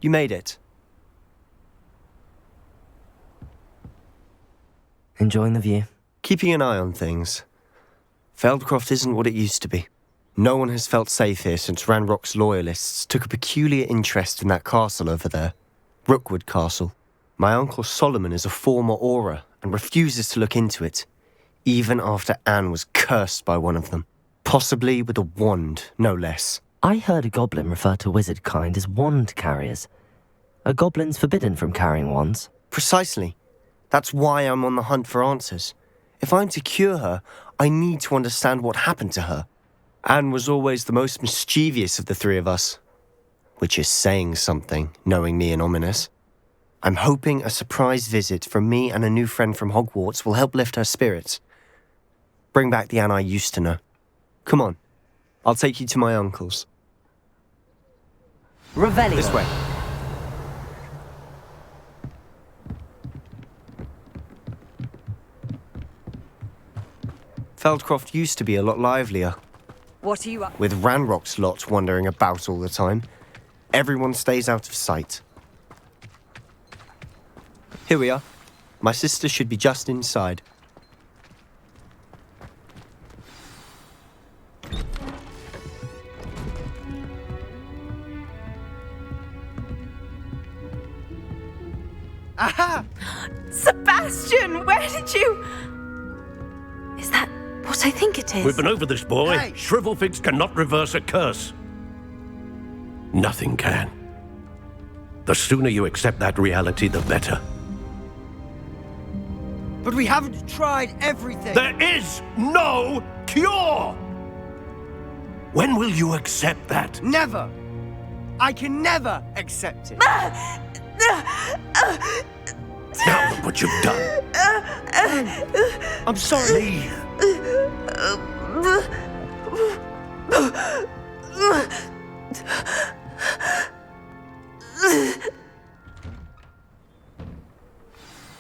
You made it. Enjoying the view? Keeping an eye on things. Feldcroft isn't what it used to be. No one has felt safe here since Ranrock's loyalists took a peculiar interest in that castle over there. Rookwood Castle. My uncle Solomon is a former Auror and refuses to look into it, even after Anne was cursed by one of them. Possibly with a wand, no less. I heard a goblin refer to wizard kind as wand carriers. Are goblins forbidden from carrying wands? Precisely. That's why I'm on the hunt for answers. If I'm to cure her, I need to understand what happened to her. Anne was always the most mischievous of the three of us. Which is saying something, knowing me and Ominous. I'm hoping a surprise visit from me and a new friend from Hogwarts will help lift her spirits. Bring back the Anne I used to know. Come on, I'll take you to my uncle's. Revelio. This way. Feldcroft used to be a lot livelier. What are you up? With Ranrock's lot wandering about all the time, everyone stays out of sight. Here we are. My sister should be just inside. Aha! Sebastian, where did you... Is that what I think it is? We've been over this, boy. Hey. Shrivelfigs cannot reverse a curse. Nothing can. The sooner you accept that reality, the better. But we haven't tried everything. There is no cure! When will you accept that? Never. I can never accept it. Now look what you've done. I'm sorry. Leave.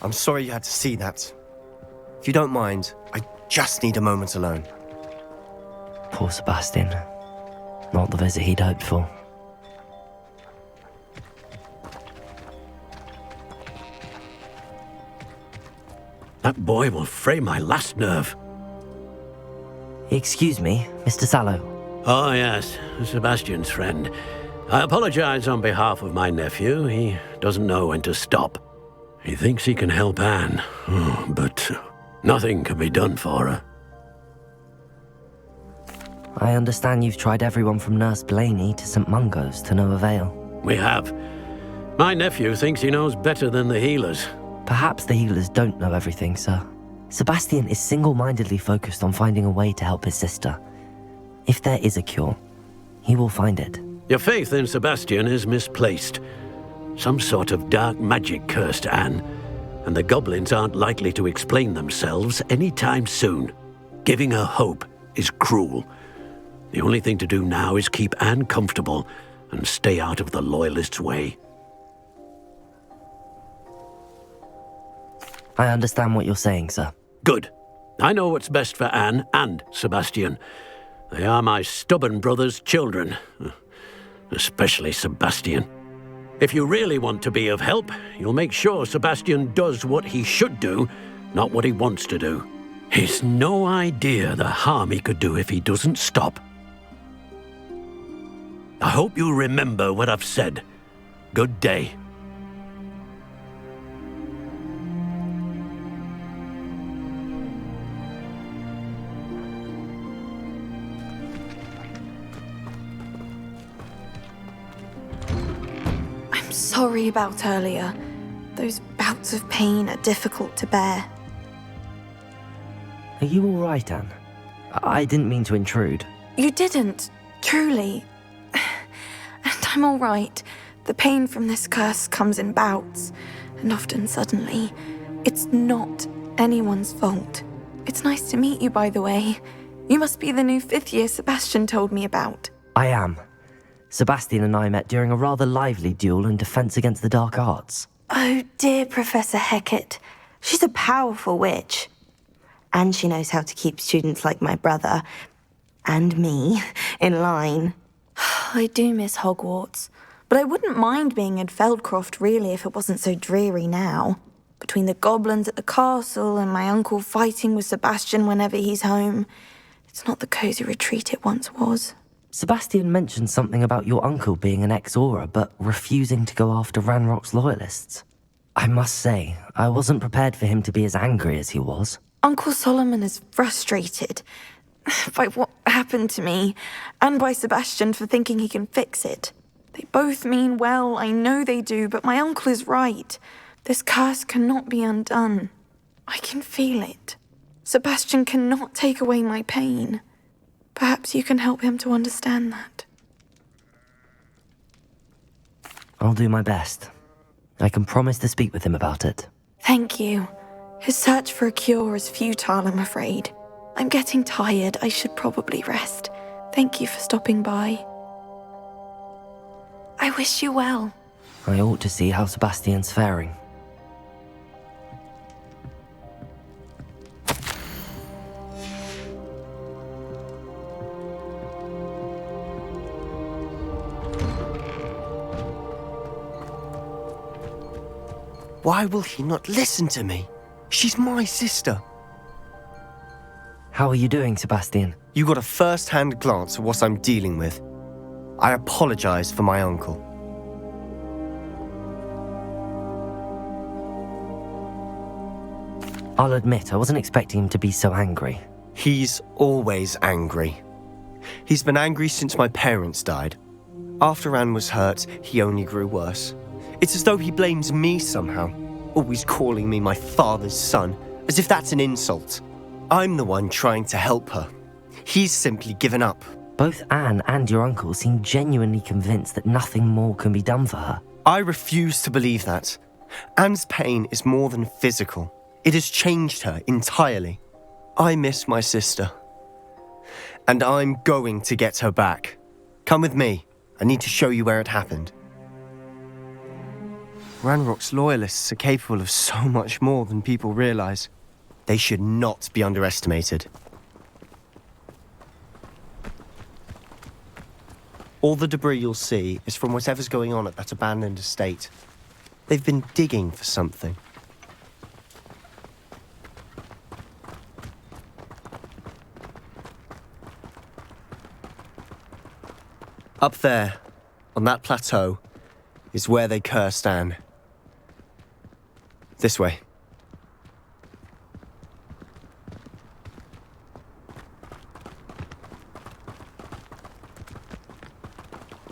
I'm sorry you had to see that. If you don't mind, I just need a moment alone. Poor Sebastian. Not the visit he'd hoped for. That boy will fray my last nerve. Excuse me, Mr. Sallow. Oh, yes, Sebastian's friend. I apologize on behalf of my nephew. He doesn't know when to stop. He thinks he can help Anne, but nothing can be done for her. I understand you've tried everyone from Nurse Blaney to St. Mungo's to no avail. We have. My nephew thinks he knows better than the healers. Perhaps the healers don't know everything, sir. Sebastian is single-mindedly focused on finding a way to help his sister. If there is a cure, he will find it. Your faith in Sebastian is misplaced. Some sort of dark magic cursed Anne, and the goblins aren't likely to explain themselves anytime soon. Giving her hope is cruel. The only thing to do now is keep Anne comfortable and stay out of the Loyalists' way. I understand what you're saying, sir. Good. I know what's best for Anne and Sebastian. They are my stubborn brother's children. Especially Sebastian. If you really want to be of help, you'll make sure Sebastian does what he should do, not what he wants to do. He's no idea the harm he could do if he doesn't stop. I hope you remember what I've said. Good day. I'm sorry about earlier. Those bouts of pain are difficult to bear. Are you all right, Anne? I didn't mean to intrude. You didn't, truly. And I'm all right. The pain from this curse comes in bouts, and often suddenly. It's not anyone's fault. It's nice to meet you, by the way. You must be the new fifth-year Sebastian told me about. I am. Sebastian and I met during a rather lively duel in defense against the dark arts. Oh, dear Professor Hecat. She's a powerful witch. And she knows how to keep students like my brother, and me, in line. I do miss Hogwarts, But I wouldn't mind being in Feldcroft, really, if it wasn't so dreary now. Between the goblins at the castle and my uncle fighting with Sebastian whenever he's home, it's not the cosy retreat it once was. Sebastian mentioned something about your uncle being an ex-Aura, but refusing to go after Ranrock's loyalists. I must say, I wasn't prepared for him to be as angry as he was. Uncle Solomon is frustrated by what happened to me, and by Sebastian for thinking he can fix it. They both mean well, I know they do, but my uncle is right. This curse cannot be undone. I can feel it. Sebastian cannot take away my pain. Perhaps you can help him to understand that. I'll do my best. I can promise to speak with him about it. Thank you. His search for a cure is futile, I'm afraid. I'm getting tired. I should probably rest. Thank you for stopping by. I wish you well. I ought to see how Sebastian's faring. Why will he not listen to me? She's my sister. How are you doing, Sebastian? You got a first-hand glance at what I'm dealing with. I apologize for my uncle. I'll admit, I wasn't expecting him to be so angry. He's always angry. He's been angry since my parents died. After Anne was hurt, he only grew worse. It's as though he blames me somehow, always calling me my father's son, as if that's an insult. I'm the one trying to help her. He's simply given up. Both Anne and your uncle seem genuinely convinced that nothing more can be done for her. I refuse to believe that. Anne's pain is more than physical. It has changed her entirely. I miss my sister. And I'm going to get her back. Come with me. I need to show you where it happened. Ranrock's loyalists are capable of so much more than people realize. They should not be underestimated. All the debris you'll see is from whatever's going on at that abandoned estate. They've been digging for something. Up there, on that plateau, is where they cursed Anne. This way.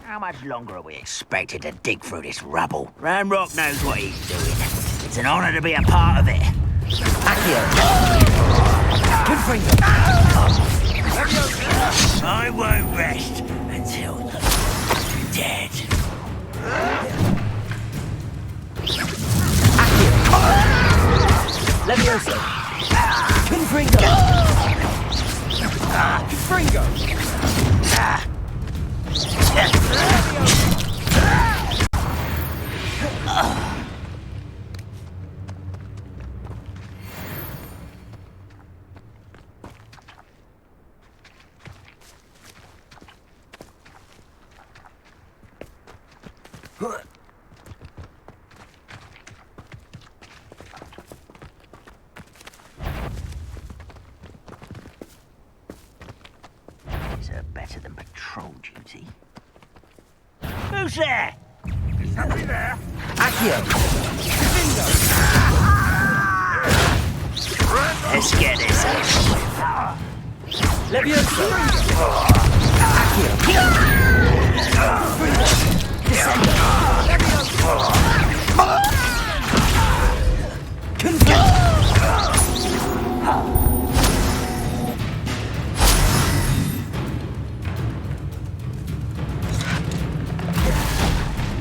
How much longer are we expected to dig through this rubble? Ranrock knows what he's doing. It's an honor to be a part of it. I won't rest until you're dead. Leviosa! Confringo! Confringo! Is it better than patrol duty? Who's there? Is somebody there? Accio! Let's get this over with. Leviosa!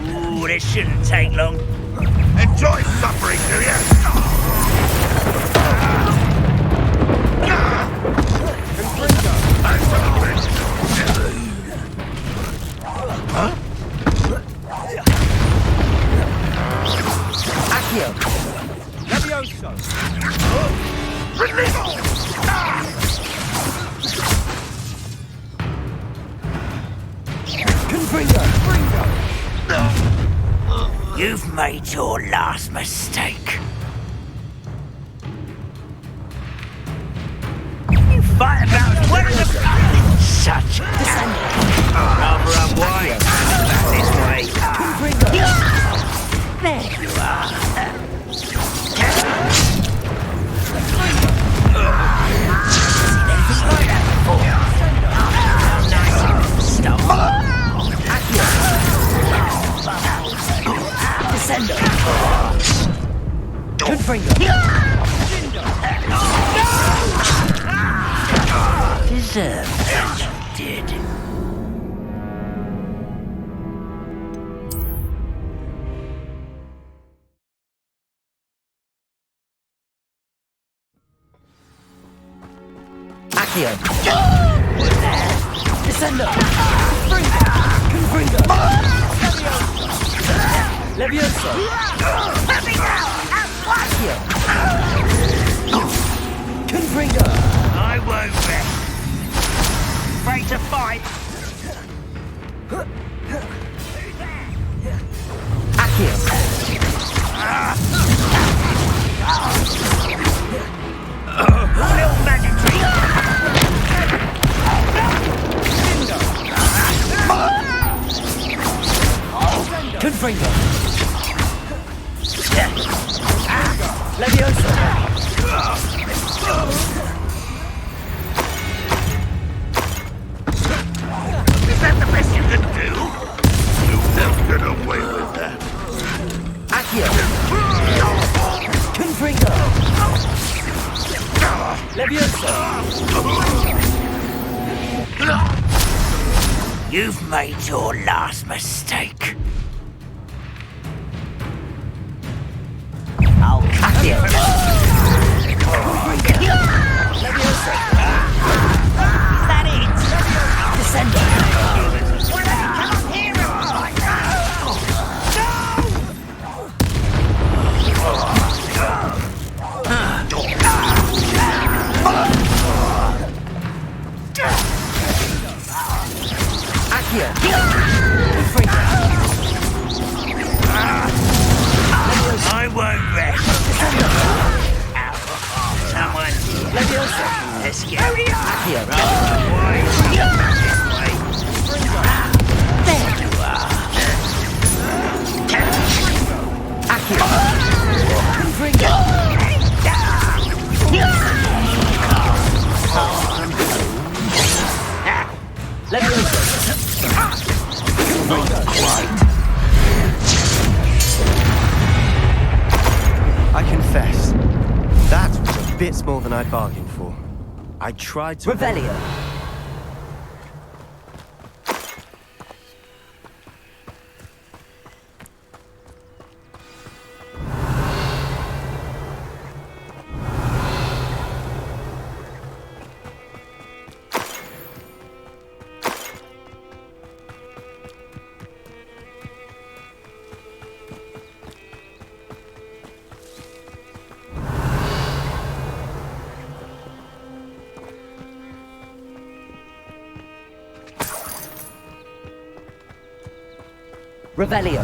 Ooh, this shouldn't take long. Enjoy suffering, do you? Huh? Accio! Levioso! Confringo! You've made your last mistake. You fight about as well as a such rather unwise. This way. There you are. Seen anything like that before? How nice you stumble. Descendo. Confringo. Deserve that you did. Accio. Descendo. Confringo. Levioso. Accio. Confringo. I won't rest. Afraid to fight. Accio. Little magic tree. Confringo. Levioso. Is that the best you can do? You'll never get away with that. Accio. Confringo. Levioso. You've made your last mistake. I'll cut you. Levioso. Is that it? Descendo. Come on here and fight. Accio. I won't rest. Someone. Levioso. Let's go. Accio. There you are. Accio. Confringo. Levioso. I confess, that was a bit more than I bargained for. I tried to... Revelio. Revelio.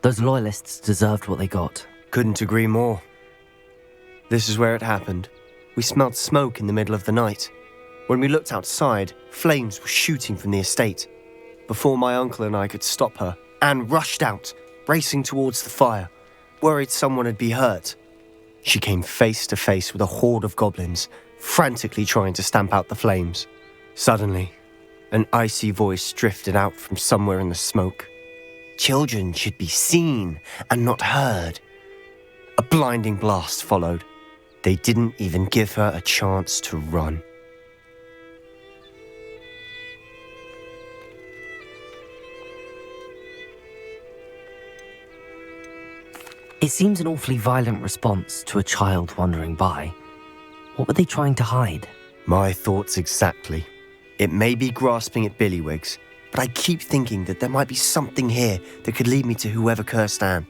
Those loyalists deserved what they got. Couldn't agree more. This is where it happened. We smelled smoke in the middle of the night. When we looked outside, flames were shooting from the estate. Before my uncle and I could stop her, Anne rushed out, racing towards the fire, worried someone had been hurt. She came face to face with a horde of goblins, frantically trying to stamp out the flames. Suddenly, an icy voice drifted out from somewhere in the smoke. Children should be seen and not heard. A blinding blast followed. They didn't even give her a chance to run. It seems an awfully violent response to a child wandering by. What were they trying to hide? My thoughts exactly. It may be grasping at Billywigs, but I keep thinking that there might be something here that could lead me to whoever cursed Anne.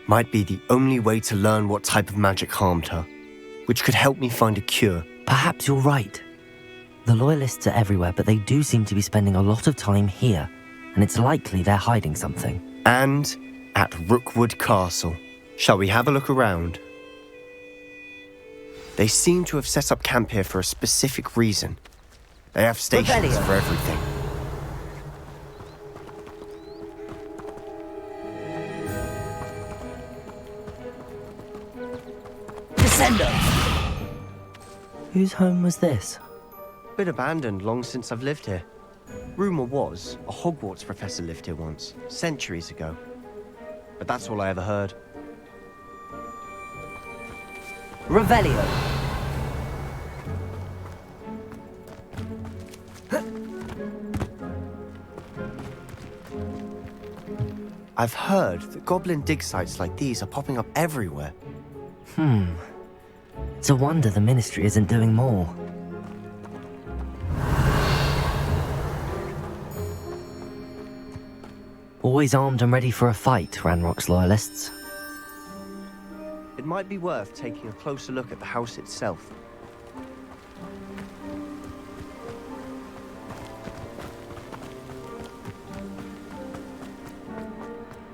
Might be the only way to learn what type of magic harmed her. which could help me find a cure. Perhaps you're right. The Loyalists are everywhere, but they do seem to be spending a lot of time here, and it's likely they're hiding something. And at Rookwood Castle. Shall we have a look around? They seem to have set up camp here for a specific reason. They have stations for everything. Descendo! Whose home was this? Been abandoned long since I've lived here. Rumour was a Hogwarts professor lived here once, centuries ago. But that's all I ever heard. Revelio. I've heard that goblin dig sites like these are popping up everywhere. It's a wonder the Ministry isn't doing more. Always armed and ready for a fight, Ranrock's Loyalists. It might be worth taking a closer look at the house itself.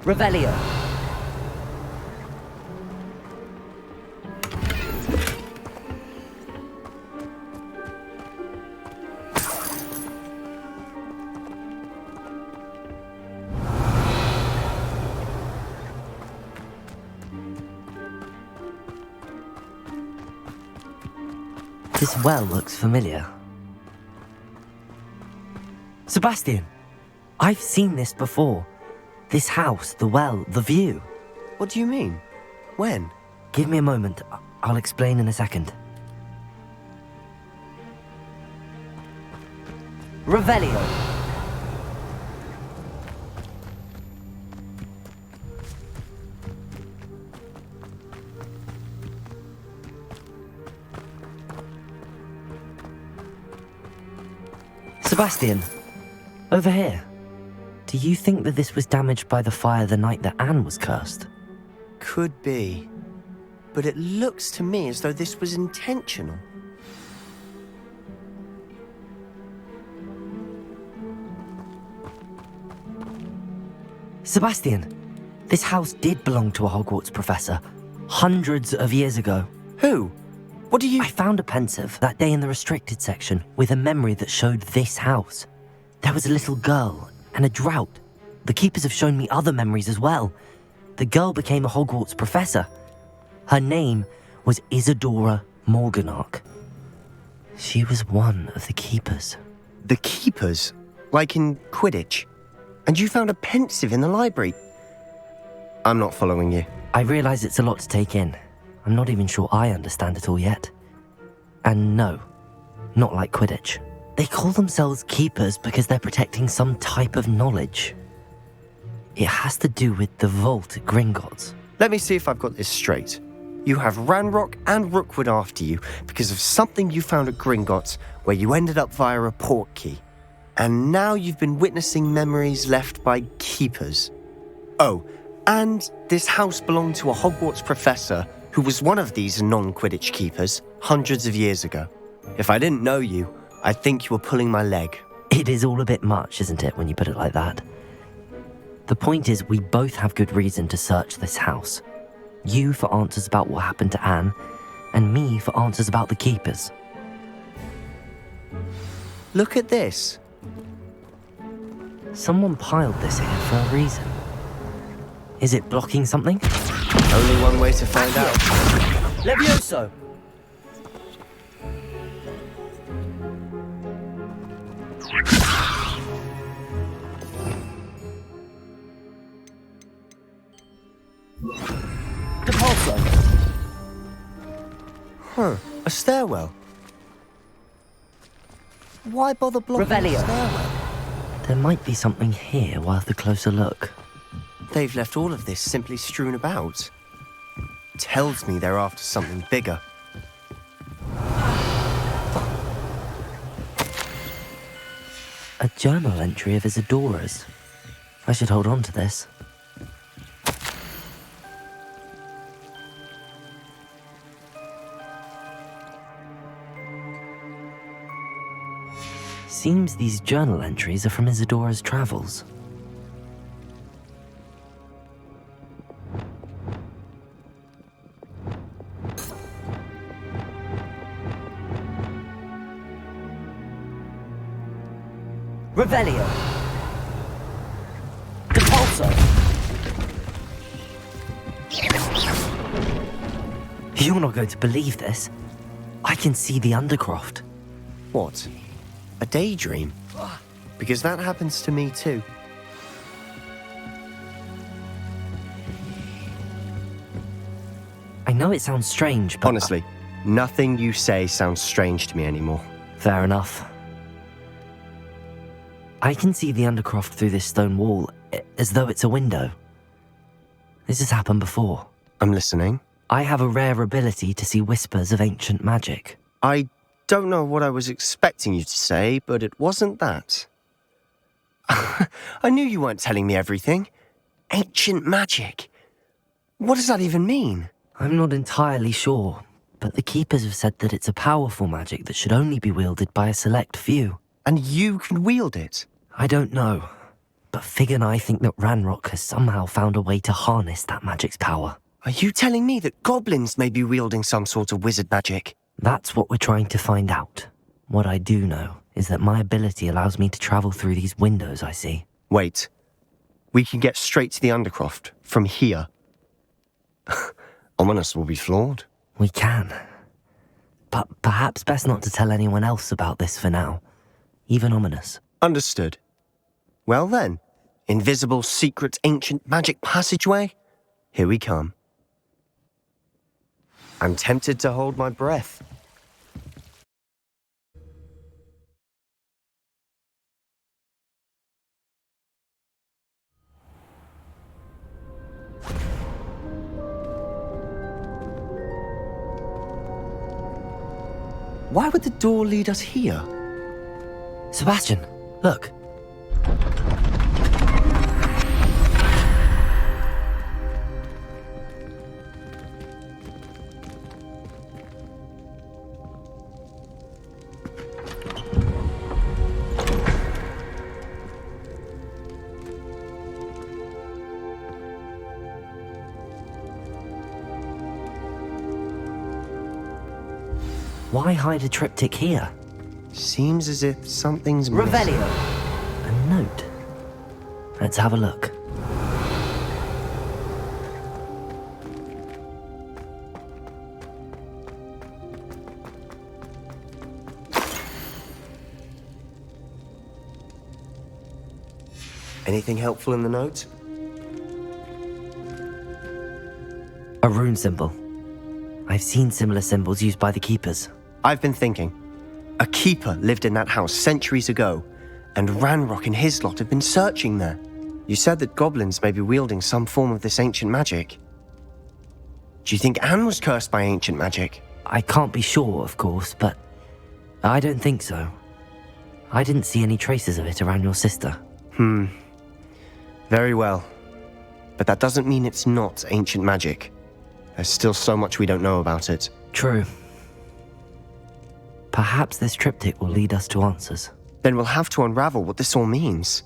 Revelio. This well looks familiar. Sebastian, I've seen this before. This house, the well, the view. What do you mean? When? Give me a moment. I'll explain in a second. Revelio. Sebastian, over here. Do you think that this was damaged by the fire the night that Anne was cursed? Could be. But it looks to me as though this was intentional. Sebastian, this house did belong to a Hogwarts professor, hundreds of years ago. Who? What do you... I found a pensive that day in the restricted section with a memory that showed this house. There was a little girl and a drought. The keepers have shown me other memories as well. The girl became a Hogwarts professor. Her name was Isadora Morganach. She was one of the keepers. The keepers? Like in Quidditch? And you found a pensive in the library? I'm not following you. I realize it's a lot to take in. I'm not even sure I understand it all yet. And no, not like Quidditch. They call themselves keepers because they're protecting some type of knowledge. It has to do with the vault at Gringotts. Let me see if I've got this straight. You have Ranrock and Rookwood after you because of something you found at Gringotts where you ended up via a portkey. And now you've been witnessing memories left by keepers. Oh, and this house belonged to a Hogwarts professor who was one of these non-Quidditch keepers hundreds of years ago. If I didn't know you, I'd think you were pulling my leg. It is all a bit much, isn't it, when you put it like that? The point is, we both have good reason to search this house. You for answers about what happened to Anne, and me for answers about the keepers. Look at this. Someone piled this here for a reason. Is it blocking something? Only one way to find out. Levioso! Huh, a stairwell. Why bother blocking the stairwell? There might be something here worth a closer look. They've left all of this simply strewn about. Tells me they're after something bigger. A journal entry of Isadora's. I should hold on to this. Seems these journal entries are from Isadora's travels. Revelio. Compulso. You're not going to believe this. I can see the Undercroft. What? A daydream? Because that happens to me too. I know it sounds strange, but... Honestly, nothing you say sounds strange to me anymore. Fair enough. I can see the Undercroft through this stone wall, as though it's a window. This has happened before. I'm listening. I have a rare ability to see whispers of ancient magic. I don't know what I was expecting you to say, but it wasn't that. I knew you weren't telling me everything. Ancient magic. What does that even mean? I'm not entirely sure, but the Keepers have said that it's a powerful magic that should only be wielded by a select few. And you can wield it? I don't know, but Fig and I think that Ranrock has somehow found a way to harness that magic's power. Are you telling me that goblins may be wielding some sort of wizard magic? That's what we're trying to find out. What I do know is that my ability allows me to travel through these windows I see. Wait. We can get straight to the Undercroft from here. Ominous will be floored. We can. But perhaps best not to tell anyone else about this for now. Even Ominous. Understood. Well then, invisible, secret, ancient magic passageway? Here we come. I'm tempted to hold my breath. Why would the door lead us here? Sebastian, look. Why hide a triptych here? Seems as if something's missing. Revelio. A note. Let's have a look. Anything helpful in the note? A rune symbol. I've seen similar symbols used by the Keepers. I've been thinking. A keeper lived in that house centuries ago, and Ranrock and his lot have been searching there. You said that goblins may be wielding some form of this ancient magic. Do you think Anne was cursed by ancient magic? I can't be sure, of course, but I don't think so. I didn't see any traces of it around your sister. Very well. But that doesn't mean it's not ancient magic. There's still so much we don't know about it. True. Perhaps this triptych will lead us to answers. Then we'll have to unravel what this all means.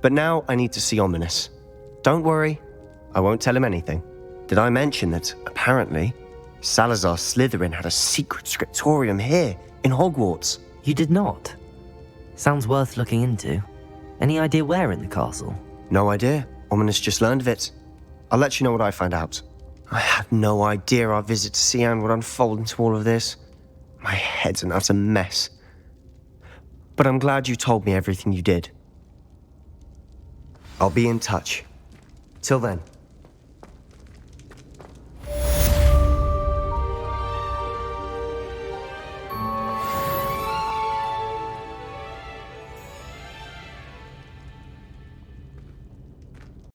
But now I need to see Ominous. Don't worry, I won't tell him anything. Did I mention that, apparently, Salazar Slytherin had a secret scriptorium here, in Hogwarts? You did not? Sounds worth looking into. Any idea where in the castle? No idea. Ominous just learned of it. I'll let you know what I find out. I had no idea our visit to Sian would unfold into all of this. My head's an utter mess. But I'm glad you told me everything you did. I'll be in touch. Till then.